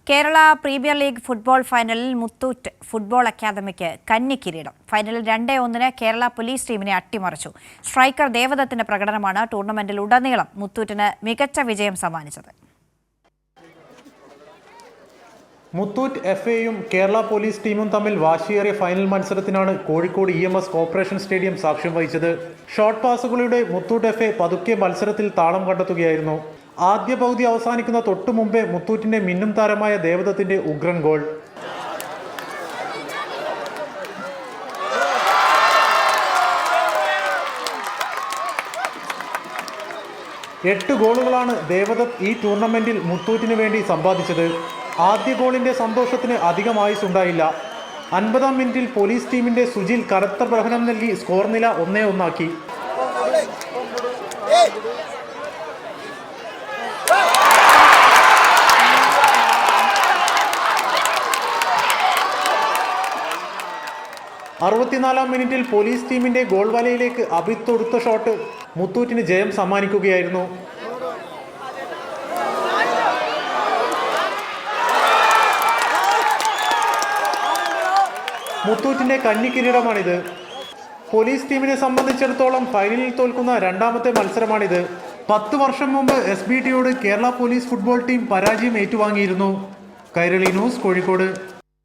Kerala premier league football ഫൈനലിൽ Muthoot football academic കന്നിക്കിരീടം. ഫൈനലിൽ 2-1 Kerala police ടീമിനെ അട്ടിമറിച്ചു. സ്ട്രൈക്കർ ദേവദത്തിന്റെ പ്രകടനമാണ് ടൂർണമെന്റിൽ ഉടനീളം മുത്തൂറ്റിന് മികച്ച വിജയം സമ്മാനിച്ചത്. മുത്തൂറ്റ് എഫ്.എയും കേരള പോലീസ് ടീമും തമ്മിൽ വാശിയേറിയ ഫൈനൽ മത്സരത്തിനാണ് കോഴിക്കോട് EMS കോർപ്പറേഷൻ സ്റ്റേഡിയം സാക്ഷ്യം വഹിച്ചത്. ഷോർട്ട് പാസുകളുടെ മുത്തൂറ്റ് എഫ്.എ പതുക്കെ മത്സരത്തിൽ താളം കണ്ടെത്തുകയായിരുന്നു. ആദ്യ പകുതി അവസാനിക്കുന്ന തൊട്ടു മുമ്പേ മുത്തൂറ്റിന്റെ മിന്നും താരമായ ദേവദത്തിന്റെ ഉഗ്രൻ ഗോൾ. എട്ട് ഗോളുകളാണ് ദേവദത്ത് ഈ ടൂർണമെന്റിൽ മുത്തൂറ്റിന് വേണ്ടി സമ്പാദിച്ചത്. ആദ്യ ഗോളിന്റെ സന്തോഷത്തിന് അധികം ആയുസുണ്ടായില്ല. 50-ാം മിനിറ്റിൽ പോലീസ് ടീമിന്റെ സുജിൽ കനത്ത പ്രഹരം നൽകി സ്കോർ നില 1-1 ആക്കി. അറുപത്തിനാലാം മിനിറ്റിൽ പോലീസ് ടീമിന്റെ ഗോൾ വലയിലേക്ക് അഭിത് തൊടുത്ത ഷോട്ട് മുത്തൂറ്റിന് ജയം സമ്മാനിക്കുകയായിരുന്നു. മുത്തൂറ്റിന്റെ കന്നിക്കിരീടമാണിത്. പോലീസ് ടീമിനെ സംബന്ധിച്ചിടത്തോളം ഫൈനലിൽ തോൽക്കുന്ന രണ്ടാമത്തെ മത്സരമാണിത്. 10 വർഷം മുമ്പ് SBTയോട് കേരള പോലീസ് ഫുട്ബോൾ ടീം പരാജയം ഏറ്റുവാങ്ങിയിരുന്നു. കൈരളി ന്യൂസ്, കോഴിക്കോട്.